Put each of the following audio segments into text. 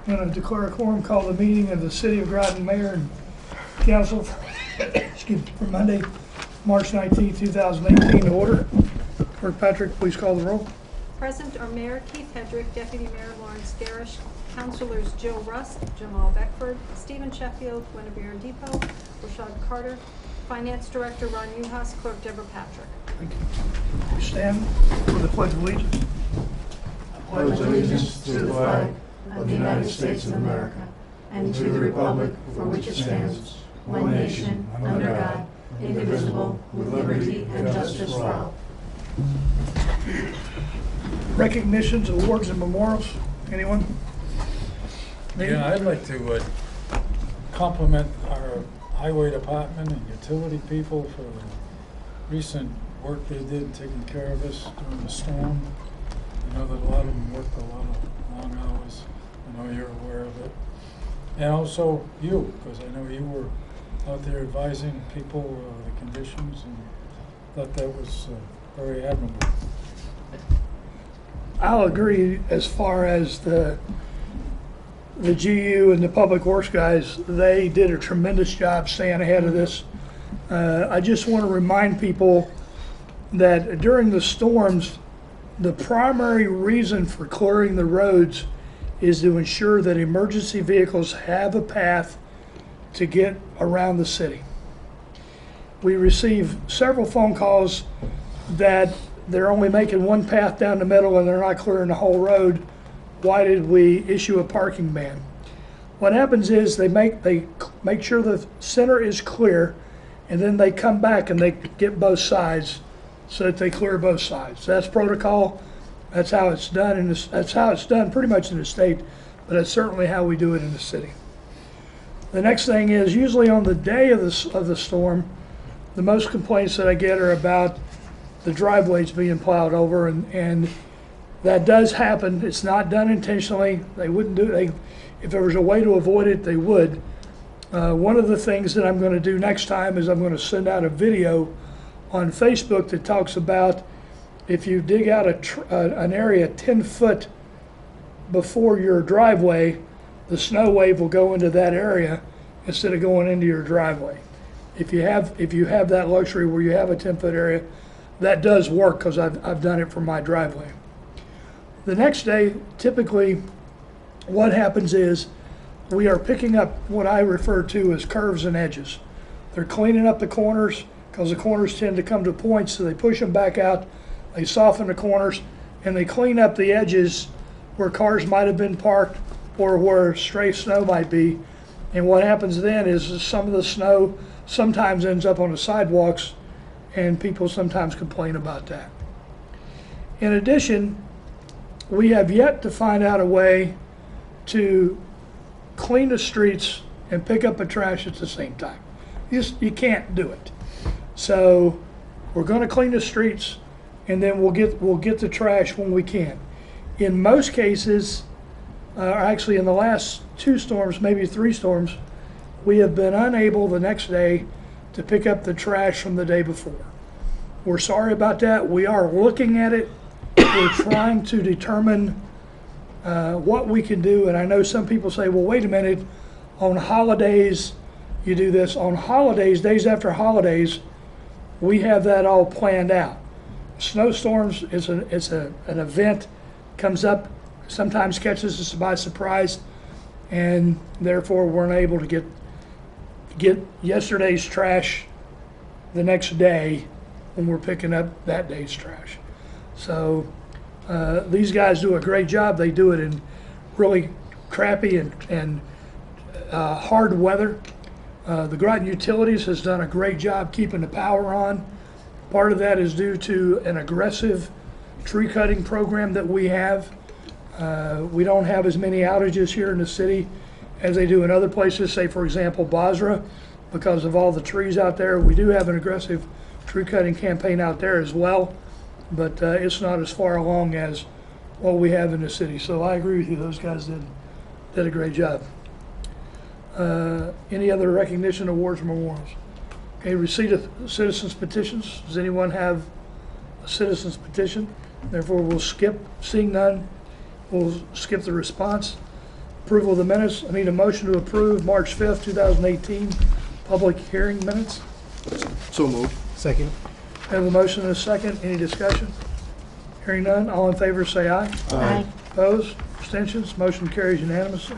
I'm going to declare a quorum, call the meeting of the City of Groton Mayor and Council for Monday, March 19, 2018 to order. Clerk Patrick, please call the roll. Present are Mayor Keith Hedrick, Deputy Mayor Lawrence Garish, Councilors Jill Rust, Jamal Beckford, Stephen Sheffield, Guinevere Depot, Rashad Carter, Finance Director Ron Uhas, Clerk Deborah Patrick. Thank you. We stand for the Pledge of Allegiance. I pledge allegiance to the flag of the United States of America and to the republic for which it stands, one nation, under God, indivisible, with liberty and justice for all. Recognitions, awards, and memorials. Anyone? Yeah, I'd like to compliment our highway department and utility people for the recent work they did taking care of us during the storm. I know that a lot of them worked a lot of long hours. I know you're aware of it. And also you, because I know you were out there advising people the conditions, and thought that was very admirable. I'll agree as far as the GU and the Public Works guys. They did a tremendous job staying ahead of this. I just want to remind people that during the storms, the primary reason for clearing the roads is to ensure that emergency vehicles have a path to get around the city. We received several phone calls that they're only making one path down the middle and they're not clearing the whole road. Why did we issue a parking ban? What happens is they make sure the center is clear, and then they come back and they get both sides so that they clear both sides. That's protocol. That's how it's done, and that's how it's done pretty much in the state, but that's certainly how we do it in the city. The next thing is, usually on the day of the storm, the most complaints that I get are about the driveways being plowed over, and that does happen. It's not done intentionally. They wouldn't do it. If there was a way to avoid it, they would. One of the things that I'm going to do next time is I'm going to send out a video on Facebook that talks about if you dig out an area 10 foot before your driveway, the snow wave will go into that area instead of going into your driveway. If you have that luxury where you have a 10-foot area, that does work, because I've done it for my driveway. The next day, typically what happens is we are picking up what I refer to as curves and edges. They're cleaning up the corners, because the corners tend to come to points, so they push them back out, they soften the corners, and they clean up the edges where cars might have been parked or where stray snow might be. And what happens then is some of the snow sometimes ends up on the sidewalks, and people sometimes complain about that. In addition, we have yet to find out a way to clean the streets and pick up the trash at the same time. You can't do it. So we're going to clean the streets, and then we'll get the trash when we can. In most cases, actually in the last 2 storms, maybe 3 storms, we have been unable the next day to pick up the trash from the day before. We're sorry about that. We are looking at it. We're trying to determine what we can do. And I know some people say, well, wait a minute, on holidays you do this. On holidays, days after holidays, we have that all planned out. Snowstorms is an event, comes up, sometimes catches us by surprise, and therefore we're unable to get yesterday's trash the next day when we're picking up that day's trash. So these guys do a great job. They do it in really crappy and hard weather. The Groton Utilities has done a great job keeping the power on. Part of that is due to an aggressive tree cutting program that we have. We don't have as many outages here in the city as they do in other places, say for example Basra, because of all the trees out there. We do have an aggressive tree cutting campaign out there as well, but it's not as far along as what we have in the city. So I agree with you, those guys did a great job. Any other recognition, awards, or memorials? Okay, receipt of citizens petitions. Does anyone have a citizens petition? Therefore we'll skip, seeing none, we'll skip the response. Approval of the minutes. I need a motion to approve March 5th, 2018 public hearing minutes. So moved. Second. I have a motion and a second. Any discussion? Hearing none. All in favor say aye. Aye. Opposed? Abstentions? Motion carries unanimously.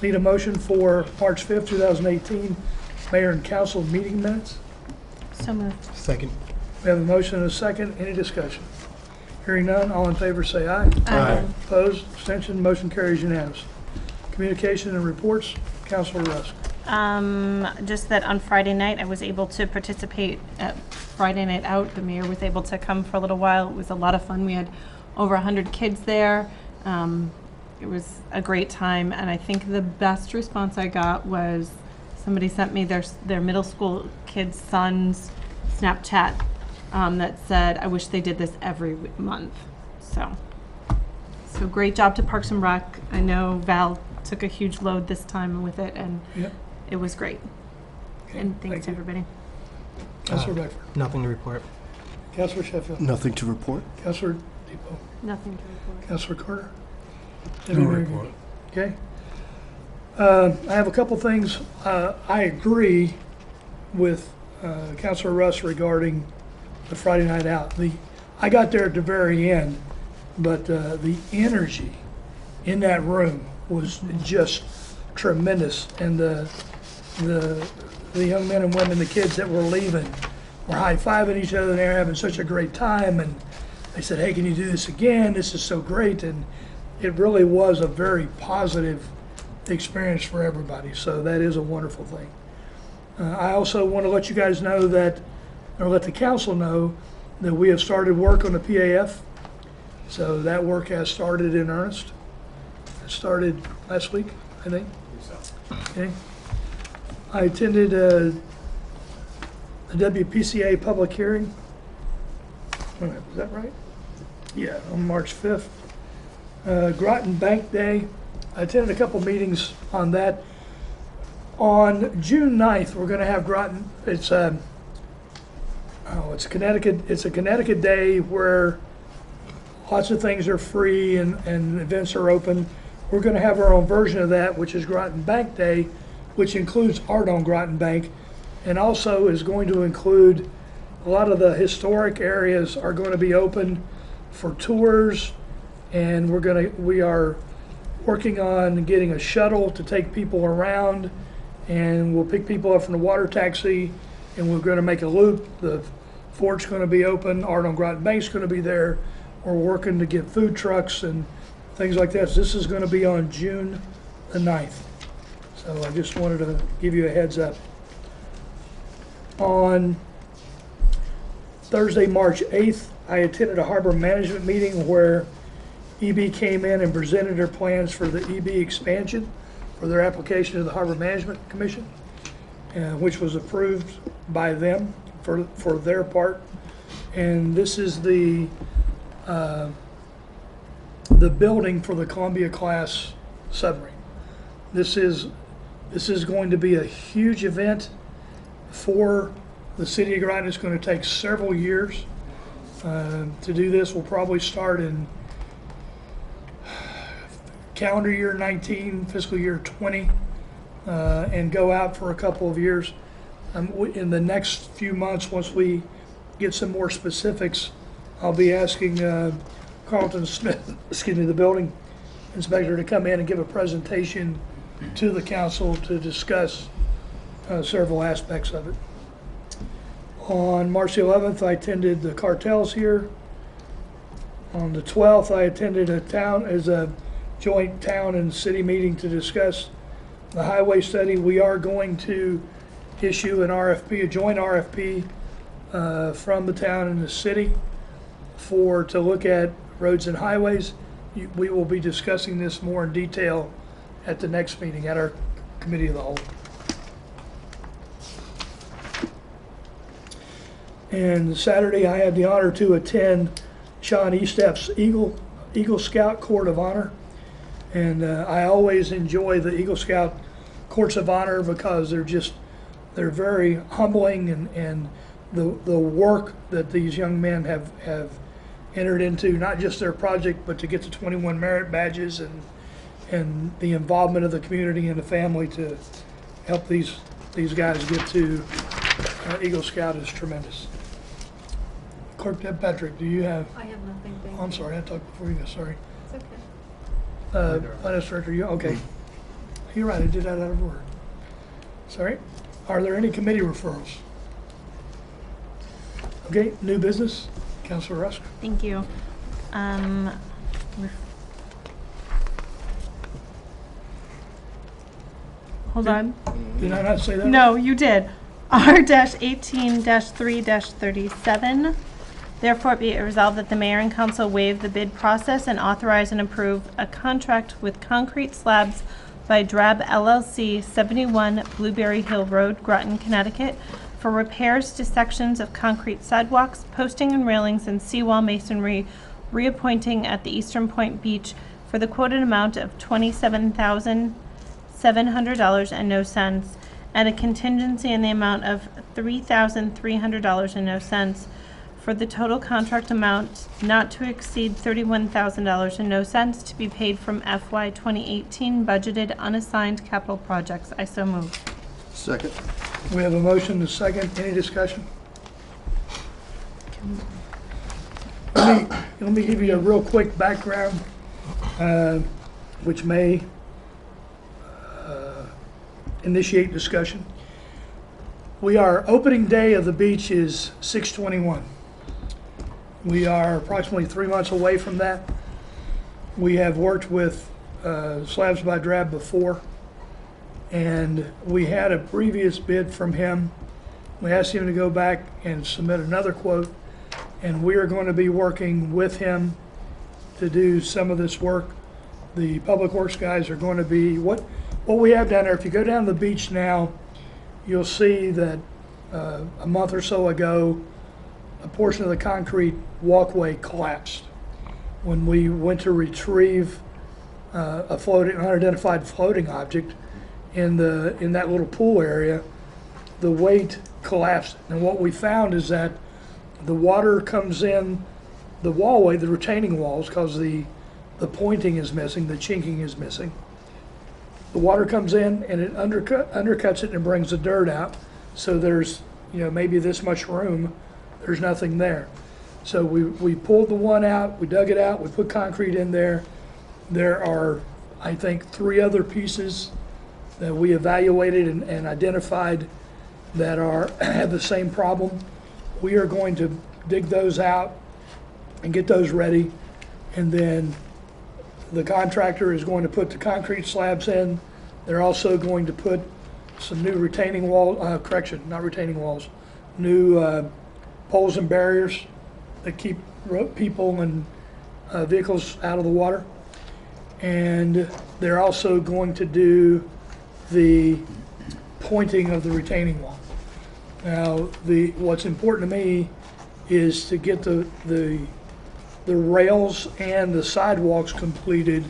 Need a motion for March 5th, 2018 mayor and council meeting minutes. So moved. Second. We have a motion and a second. Any discussion? Hearing none. All in favor say aye. Aye. Opposed? Abstention? Motion carries unanimously. Communication and reports. Councilor Rusk. Just that on Friday night, I was able to participate at Friday Night Out. The mayor was able to come for a little while. It was a lot of fun. We had over 100 kids there. It was a great time, and I think the best response I got was somebody sent me their middle school kids' son's Snapchat that said, "I wish they did this every month." So great job to Parks and Rec. I know Val took a huge load this time with it, and Yep. it was great. Okay, And thanks to thank you. everybody. Councilor Beckford. Nothing to report. Councilor Sheffield. Nothing to report. Councilor Depot. Nothing to report. Councilor Carter. No Deputy Mayor report. Okay. I have a couple things. I agree with Councilor Russ regarding the Friday Night Out. I got there at the very end, but the energy in that room was just tremendous, and the young men and women, the kids that were leaving, were high-fiving each other, and they were having such a great time, and they said, "Hey, can you do this again? This is so great," and it really was a very positive experience for everybody, so that is a wonderful thing. I also want to let you guys know that, or let the council know, that we have started work on the PAF, so that work has started in earnest. It started last week, I think. Okay. I attended a WPCA public hearing. Wait a minute, is that right? Yeah, on March 5th. Groton Bank Day. I attended a couple meetings on that. On June 9th, we're going to have Groton. It's Connecticut. It's a Connecticut day where lots of things are free and events are open. We're going to have our own version of that, which is Groton Bank Day, which includes Art on Groton Bank, and also is going to include a lot of the historic areas are going to be open for tours, and we are working on getting a shuttle to take people around, and we'll pick people up from the water taxi, and we're going to make a loop. The fort's going to be open. Art on Groton Bank's going to be there. We're working to get food trucks and things like that. So this is going to be on June the 9th. So I just wanted to give you a heads up. On Thursday, March 8th, I attended a harbor management meeting where EB came in and presented their plans for the EB expansion for their application to the Harbor Management Commission, which was approved by them for their part. And this is the building for the Columbia class submarine. This is going to be a huge event for the city of Groton. It's going to take several years to do this. We'll probably start in calendar year 19, fiscal year 20, and go out for a couple of years. In the next few months, once we get some more specifics, I'll be asking Carlton Smith, the building inspector, to come in and give a presentation to the council to discuss several aspects of it. On March 11th, I attended the cartels here. On the 12th, I attended a joint town and city meeting to discuss the highway study. We are going to issue an RFP, a joint RFP from the town and the city to look at roads and highways. We will be discussing this more in detail at the next meeting, at our committee of the whole. And Saturday, I had the honor to attend Sean Estep's Eagle Scout Court of Honor. And I always enjoy the Eagle Scout Courts of Honor because they're very humbling, and the work that these young men have entered into, not just their project, but to get the 21 merit badges and the involvement of the community and the family to help these guys get to Eagle Scout is tremendous. Clerk Deb Patrick, do you have, I have nothing, thank you. oh, I'm sorry, I talked before you go, sorry. It's okay. Finance Director, you, okay. You're right, I did that out of order. Sorry. Are there any committee referrals? Okay, new business, Councilor Rusk. Thank you. We've- Hold on. Did I not say that? No, you did. R-18-3-37. Therefore, be it resolved that the mayor and council waive the bid process and authorize and approve a contract with Concrete Slabs by Drab LLC, 71 Blueberry Hill Road, Groton, Connecticut, for repairs to sections of concrete sidewalks, posting and railings, and seawall masonry reappointing at the Eastern Point Beach for the quoted amount of $27,700 and no cents, and a contingency in the amount of $3,300 and no cents, for the total contract amount not to exceed $31,000 and no cents, to be paid from FY 2018 budgeted unassigned capital projects. I so move. Second. We have a motion to second. Any discussion? Let me give you a real quick background, which may initiate discussion. Opening day of the beach is 6/21. We are approximately 3 months away from that. We have worked with Slabs by Drab before, and we had a previous bid from him. We asked him to go back and submit another quote, and we are going to be working with him to do some of this work. The Public Works guys are going to be, what we have down there, if you go down to the beach now, you'll see that a month or so ago, a portion of the concrete walkway collapsed. When we went to retrieve a floating, unidentified floating object in that little pool area, the weight collapsed. And what we found is that the water comes in the wallway, the retaining walls, because the pointing is missing, the chinking is missing. The water comes in and it undercuts it and brings the dirt out. So there's, maybe this much room, there's nothing there. So we pulled the one out, we dug it out, we put concrete in there. There are, I think, 3 other pieces that we evaluated and identified that have the same problem. We are going to dig those out and get those ready, and then the contractor is going to put the concrete slabs in. They're also going to put some new retaining wall, not retaining walls, new poles and barriers that keep people and vehicles out of the water. And they're also going to do the pointing of the retaining wall. Now, what's important to me is to get the rails and the sidewalks completed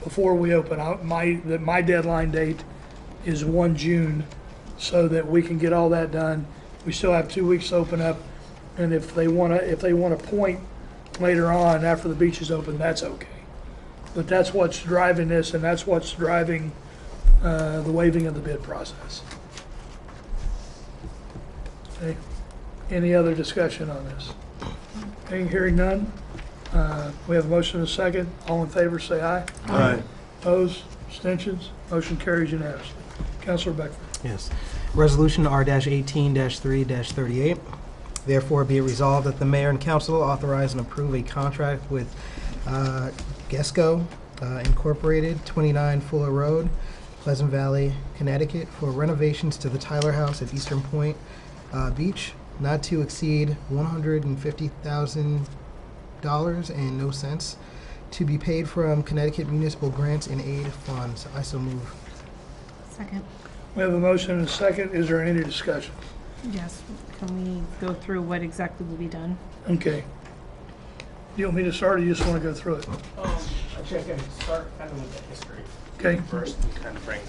before we open. My deadline date is 1 June, so that we can get all that done. We still have 2 weeks to open up, and if they want to point later on after the beach is open, that's okay. But that's what's driving this, and that's what's driving the waiving of the bid process. Okay. Any other discussion on this? Okay, hearing none. We have a motion and a second. All in favor, say aye. Aye. Opposed? Abstentions? Motion carries unanimously. Councilor Beckford. Yes. Resolution R-18-3-38. Therefore, be it resolved that the mayor and council authorize and approve a contract with GESCO Incorporated, 29 Fuller Road, Pleasant Valley, Connecticut, for renovations to the Tyler House at Eastern Point Beach, not to exceed $150,000 and no cents, to be paid from Connecticut Municipal Grants and Aid Funds. I so move. Second. We have a motion and a second. Is there any discussion? Yes. Can we go through what exactly will be done? Okay. Do you want me to start, or you just want to go through it? Actually, I can start kind of with the history Okay. first and kind of bring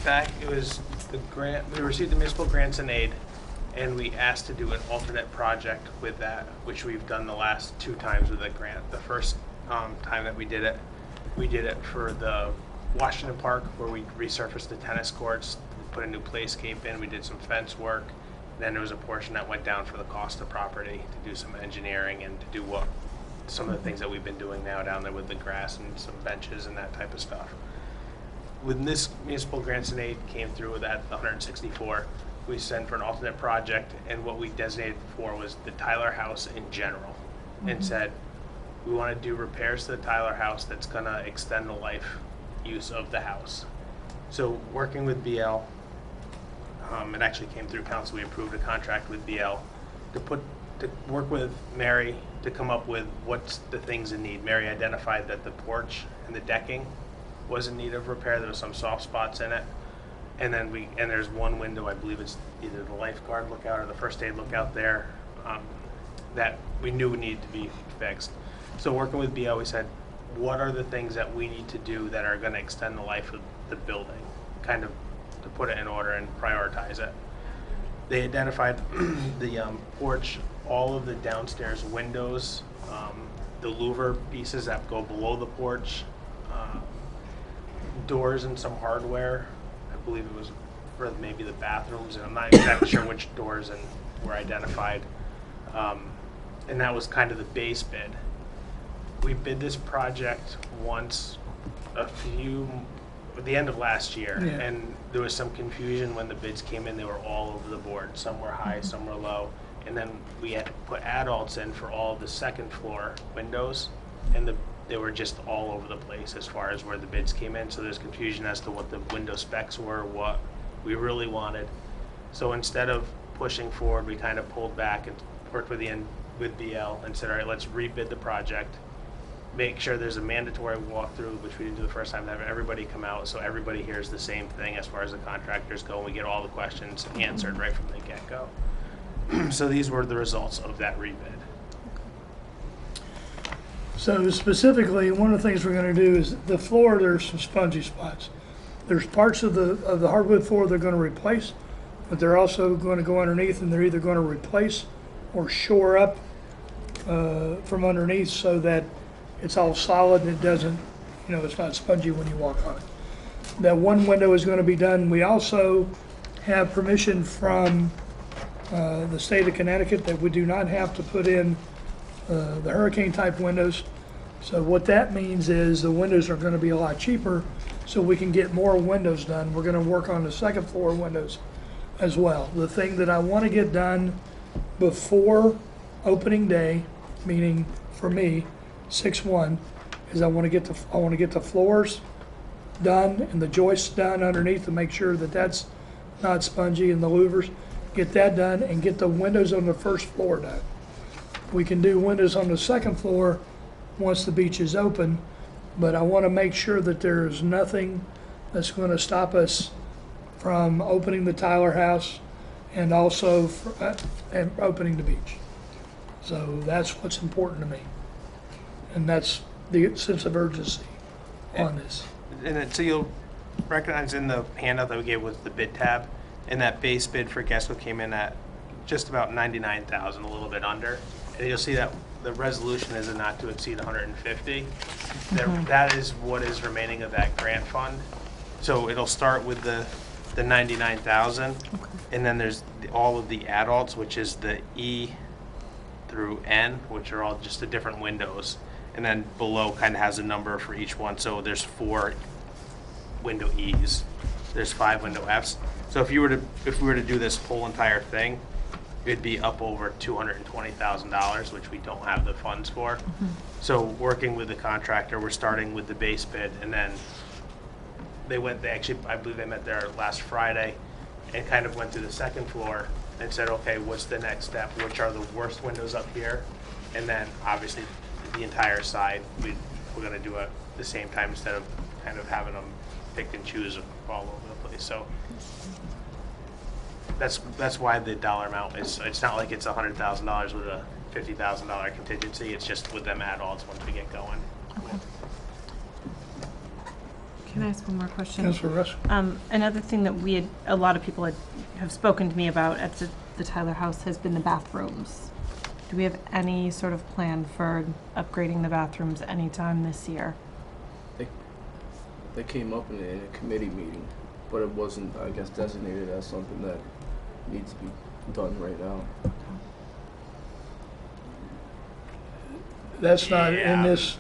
back. It was the grant, we received the municipal grants and aid, and we asked to do an alternate project with that, which we've done the last 2 times with the grant. The first time that we did it, We did it for the Washington Park, where we resurfaced the tennis courts, put a new playscape in, we did some fence work. Then there was a portion that went down for the cost of property to do some engineering and to do some of the things that we've been doing now down there with the grass and some benches and that type of stuff. When this municipal grants and aid came through with that 164, we sent for an alternate project, and what we designated for was the Tyler House in general, and said we want to do repairs to the Tyler House that's going to extend the life use of the house. So working with BL, it actually came through council. We approved a contract with BL to work with Mary to come up with what's the things in need. Mary identified that the porch and the decking was in need of repair. There was some soft spots in it. And then there's one window, I believe it's either the lifeguard lookout or the first aid lookout there, that we knew needed to be fixed. So working with BL, we said, what are the things that we need to do that are going to extend the life of the building, kind of to put it in order and prioritize it. They identified the porch, all of the downstairs windows, the louver pieces that go below the porch, doors and some hardware. I believe it was for maybe the bathrooms, and I'm not exactly sure which doors were identified. And that was kind of the base bid. We bid this project once at the end of last year, and there was some confusion when the bids came in. They were all over the board. Some were high, some were low. And then we had to put adults in for all of the second floor windows, and they were just all over the place as far as where the bids came in. So there's confusion as to what the window specs were, what we really wanted. So instead of pushing forward, we kind of pulled back and worked with BL and said, all right, let's rebid the project. Make sure there's a mandatory walkthrough, which we didn't do the first time, to have everybody come out so everybody hears the same thing as far as the contractors go, and we get all the questions answered right from the get-go. So these were the results of that rebid. So specifically, one of the things we're going to do is the floor, there's some spongy spots. There's parts of the hardwood floor they're going to replace, but they're also going to go underneath, and they're either going to replace or shore up from underneath so that it's all solid and it doesn't, it's not spongy when you walk on it. That one window is going to be done. We also have permission from the state of Connecticut that we do not have to put in the hurricane type windows. So what that means is the windows are going to be a lot cheaper, so we can get more windows done. We're going to work on the second floor windows as well. The thing that I want to get done before opening day, meaning for me, 6/1, is I want to get the floors done and the joists done underneath to make sure that that's not spongy, and the louvers. Get that done and get the windows on the first floor done. We can do windows on the second floor once the beach is open, but I want to make sure that there's nothing that's going to stop us from opening the Tyler House and also and opening the beach. So that's what's important to me. And that's the sense of urgency on this. And then, so you'll recognize in the handout that we gave with the bid tab, and that base bid for GESCO came in at just about $99,000, a little bit under. And you'll see that the resolution is a not to exceed 150. That is what is remaining of that grant fund. So it'll start with the 99,000, and then there's all of the adults, which is the E through N, which are all just the different windows. And then below kind of has a number for each one. So there's 4 window E's. There's 5 window F's. So if we were to do this whole entire thing, it'd be up over $220,000, which we don't have the funds for. So working with the contractor, we're starting with the base bid, and then I believe they met there last Friday and kind of went through the second floor and said, okay, what's the next step? Which are the worst windows up here? And then obviously the entire side, we're going to do it at the same time instead of kind of having them pick and choose all over the place. So that's why the dollar amount is, it's not like it's $100,000 with a $50,000 contingency. It's just with them adults once we get going. Okay. Can I ask one more question? Yes, for Russ. Another thing that a lot of people have spoken to me about at the Tyler House has been the bathrooms. Do we have any sort of plan for upgrading the bathrooms anytime this year? that came up in a committee meeting, but it wasn't, I guess, designated as something that needs to be done right now. That's not in Yeah. this,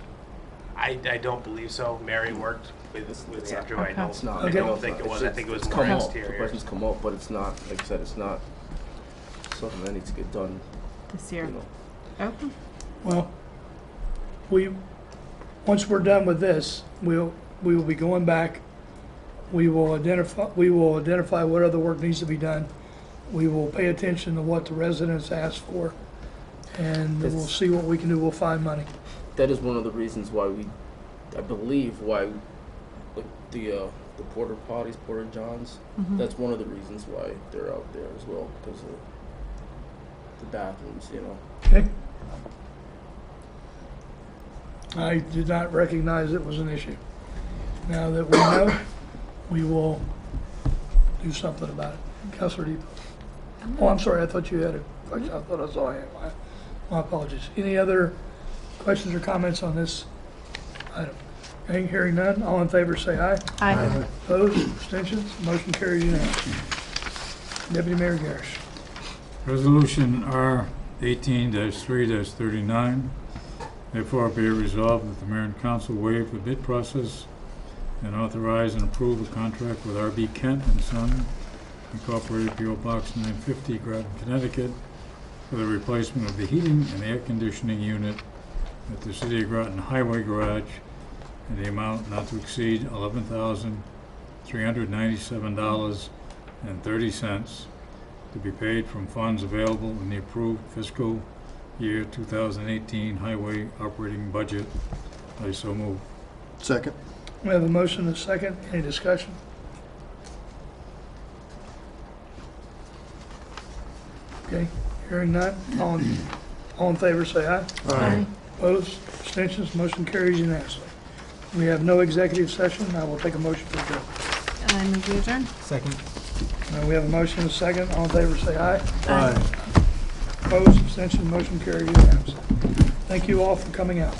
I don't believe so. Mary worked with It's Andrew. not. I don't, It's not. I Okay. don't think it was. I think it was It's more come up. The exterior. question's come up, but it's not, like I said, it's not something that needs to get done, This you year. know. Okay. well, once we're done with this, we will be going back. We will identify what other work needs to be done. We will pay attention to what the residents ask for, and we'll see what we can do. We'll find money. That is one of the reasons why I believe why, like the porta potties, porta johns, that's one of the reasons why they're out there as well, because of the bathrooms, you know. Okay? I did not recognize it was an issue. Now that we know, we will do something about it. Councilor Depot. Oh, I'm sorry, I thought you had a question. I thought I saw you. My apologies. Any other questions or comments on this item? Okay, hearing none, all in favor say aye. Aye. Opposed, abstentions, motion carries unanimously. Deputy Mayor Garish. Resolution R 18-3-39, therefore be it resolved that the mayor and council waive the bid process and authorize and approve a contract with R.B. Kent and Son, Incorporated, P.O. Box 950, Groton, Connecticut, for the replacement of the heating and air conditioning unit at the City of Groton Highway Garage in the amount not to exceed $11,397.30 to be paid from funds available in the approved fiscal year 2018 highway operating budget. I so move. Second. We have a motion and a second. Any discussion? Okay, hearing none, all in favor say aye. Aye. Opposed, abstentions, motion carries unanimously. We have no executive session. I will take a motion to adjourn. I move we adjourn. Second. We have a motion and a second. All in favor say aye. Aye. Opposed, abstentions, motion carries unanimously. Thank you all for coming out.